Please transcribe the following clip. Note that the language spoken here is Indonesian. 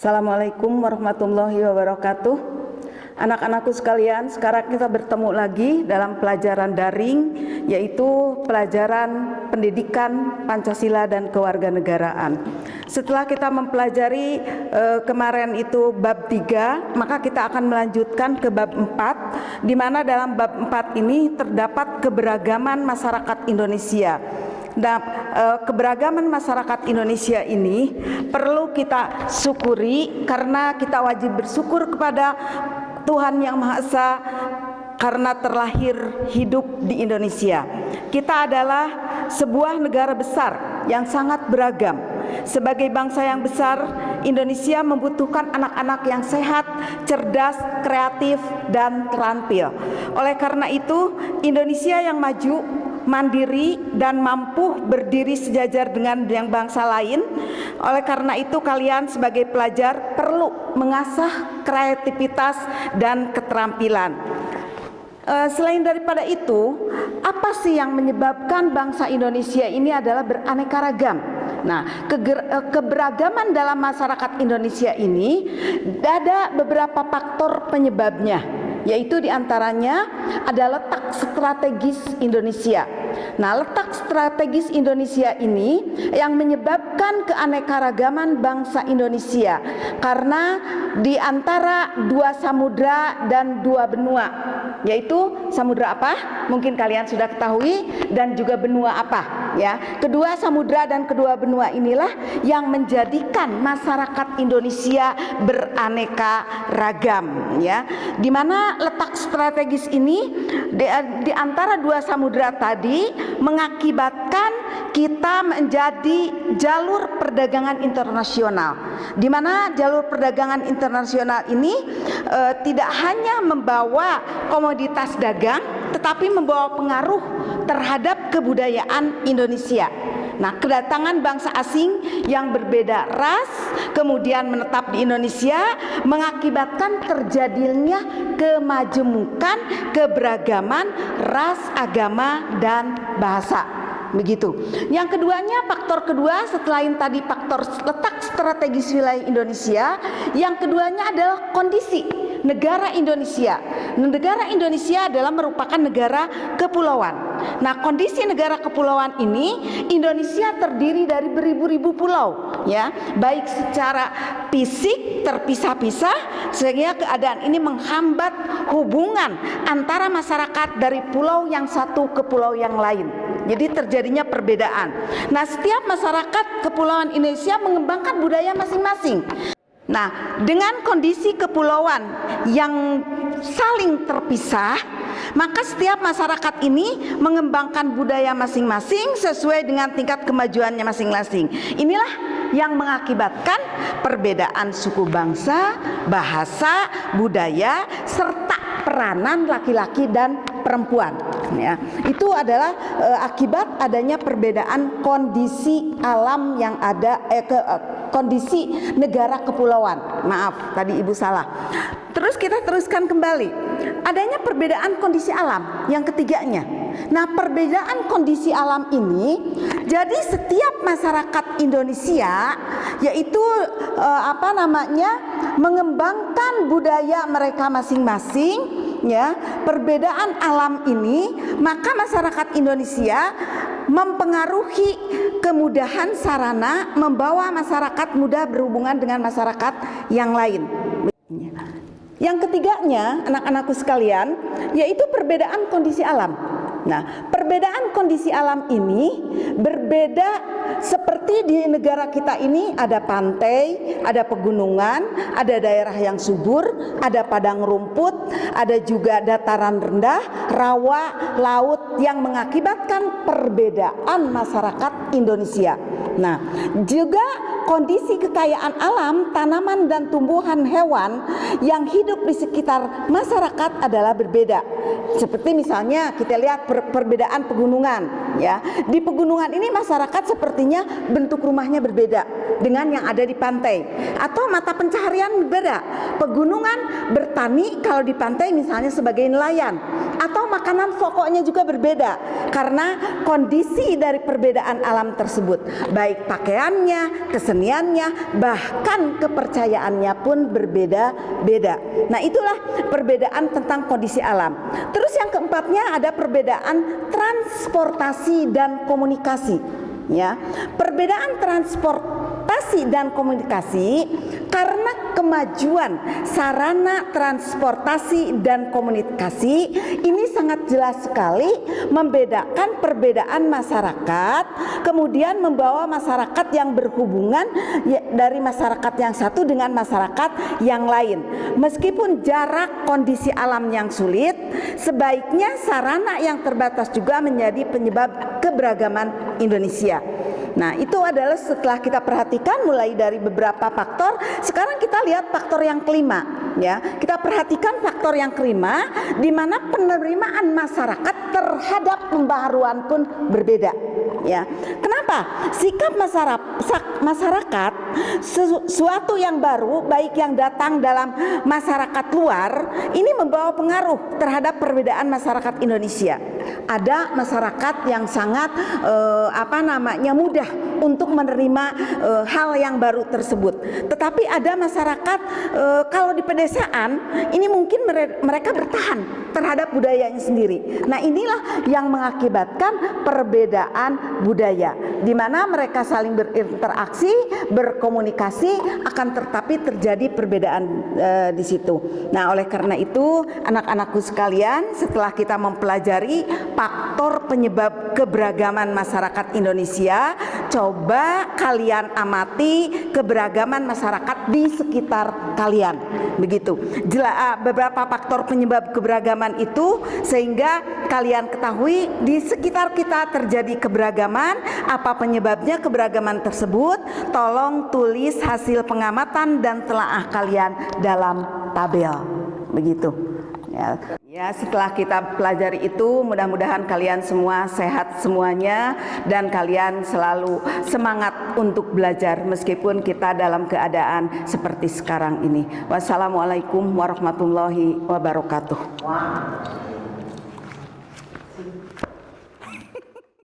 Assalamualaikum warahmatullahi wabarakatuh. Anak-anakku sekalian, sekarang kita bertemu lagi dalam pelajaran daring, yaitu pelajaran pendidikan Pancasila dan kewarganegaraan. Setelah kita mempelajari kemarin itu bab 3, maka kita akan melanjutkan ke bab 4, di mana dalam bab 4 ini terdapat keberagaman masyarakat Indonesia. Nah, keberagaman masyarakat Indonesia ini perlu kita syukuri, karena kita wajib bersyukur kepada Tuhan Yang Maha Esa karena terlahir hidup di Indonesia. Kita adalah sebuah negara besar yang sangat beragam. Sebagai bangsa yang besar, Indonesia membutuhkan anak-anak yang sehat, cerdas, kreatif, dan terampil. Oleh karena itu, Indonesia yang maju, mandiri, dan mampu berdiri sejajar dengan yang bangsa lain. Oleh karena itu, kalian sebagai pelajar perlu mengasah kreativitas dan keterampilan. Selain daripada itu, apa sih yang menyebabkan bangsa Indonesia ini adalah beraneka ragam? Nah, keberagaman dalam masyarakat Indonesia ini ada beberapa faktor penyebabnya, yaitu diantaranya ada letak strategis Indonesia. Nah, letak strategis Indonesia ini yang menyebabkan keanekaragaman bangsa Indonesia, karena di antara dua samudra dan dua benua, yaitu samudra apa? Mungkin kalian sudah ketahui, dan juga benua apa? Ya, kedua samudra dan kedua benua inilah yang menjadikan masyarakat Indonesia beraneka ragam, ya. Di mana letak strategis ini di antara dua samudra tadi mengakibatkan kita menjadi jalur perdagangan internasional, di mana jalur perdagangan internasional ini tidak hanya membawa komoditas dagang, tetapi membawa pengaruh terhadap kebudayaan Indonesia. Nah, kedatangan bangsa asing yang berbeda ras kemudian menetap di Indonesia mengakibatkan terjadinya kemajemukan keberagaman ras, agama, dan bahasa. Begitu. Yang keduanya, faktor kedua selain tadi faktor letak strategis wilayah Indonesia, yang keduanya adalah kondisi negara Indonesia. Negara Indonesia adalah merupakan negara kepulauan. Nah, kondisi negara kepulauan ini, Indonesia terdiri dari beribu-ribu pulau, ya, baik secara fisik terpisah-pisah, sehingga keadaan ini menghambat hubungan antara masyarakat dari pulau yang satu ke pulau yang lain. Jadi terjadinya perbedaan. Nah, setiap masyarakat kepulauan Indonesia mengembangkan budaya masing-masing. Nah, dengan kondisi kepulauan yang saling terpisah, maka setiap masyarakat ini mengembangkan budaya masing-masing sesuai dengan tingkat kemajuannya masing-masing. Inilah yang mengakibatkan perbedaan suku bangsa, bahasa, budaya, serta peranan laki-laki dan perempuan, ya. Itu adalah akibat adanya perbedaan kondisi alam yang ada, kondisi negara kepulauan. Maaf, tadi ibu salah. Terus kita teruskan kembali, adanya perbedaan kondisi alam yang ketiganya. Nah, perbedaan kondisi alam ini, jadi setiap masyarakat Indonesia yaitu mengembangkan budaya mereka masing-masing, ya. Perbedaan alam ini, maka masyarakat Indonesia mempengaruhi kemudahan sarana membawa masyarakat mudah berhubungan dengan masyarakat yang lain. Yang ketiganya, anak-anakku sekalian, yaitu perbedaan kondisi alam. Nah, perbedaan kondisi alam ini berbeda, seperti di negara kita ini ada pantai, ada pegunungan, ada daerah yang subur, ada padang rumput, ada juga dataran rendah, rawa, laut, yang mengakibatkan perbedaan masyarakat Indonesia. Nah, juga kondisi kekayaan alam, tanaman dan tumbuhan hewan yang hidup di sekitar masyarakat adalah berbeda. Seperti misalnya kita lihat perbedaan pegunungan ya. Di pegunungan ini masyarakat sepertinya bentuk rumahnya berbeda dengan yang ada di pantai, atau mata pencaharian berbeda. Pegunungan bertani kalau di pantai misalnya sebagai nelayan, atau makanan pokoknya juga berbeda karena kondisi dari perbedaan alam tersebut, baik pakaiannya, keseniannya, bahkan kepercayaannya pun berbeda-beda. Nah, itulah perbedaan tentang kondisi alam. Terus yang keempatnya ada perbedaan transportasi dan komunikasi. Ya, perbedaan transportasi dan komunikasi karena kemajuan sarana transportasi dan komunikasi ini sangat jelas sekali membedakan perbedaan masyarakat, kemudian membawa masyarakat yang berhubungan dari masyarakat yang satu dengan masyarakat yang lain. Meskipun jarak kondisi alam yang sulit, sebaiknya sarana yang terbatas juga menjadi penyebab keberagaman Indonesia. Nah, itu adalah setelah kita perhatikan mulai dari beberapa faktor. Sekarang kita lihat faktor yang kelima, ya. Kita perhatikan faktor yang kelima, di mana penerimaan masyarakat terhadap pembaharuan pun berbeda, ya. Kenapa? Sikap masyarakat sesuatu yang baru, baik yang datang dalam masyarakat luar, ini membawa pengaruh terhadap perbedaan masyarakat Indonesia. Ada masyarakat yang sangat mudah untuk menerima hal yang baru tersebut. Tetapi ada masyarakat kalau di pedesaan ini mungkin mereka bertahan terhadap budayanya sendiri. Nah, inilah yang mengakibatkan perbedaan budaya, di mana mereka saling berinteraksi, berkomunikasi, akan tetapi terjadi perbedaan di situ. Nah, oleh karena itu anak-anakku sekalian, setelah kita mempelajari faktor penyebab keberagaman masyarakat Indonesia, coba kalian amati keberagaman masyarakat di sekitar kalian. Begitu. Beberapa faktor penyebab keberagaman itu sehingga kalian ketahui di sekitar kita terjadi keberagaman. Apa penyebabnya keberagaman tersebut? Tolong tulis hasil pengamatan dan telaah kalian dalam tabel. Begitu. Ya, setelah kita pelajari itu, mudah-mudahan kalian semua sehat semuanya dan kalian selalu semangat untuk belajar meskipun kita dalam keadaan seperti sekarang ini. Wassalamualaikum warahmatullahi wabarakatuh.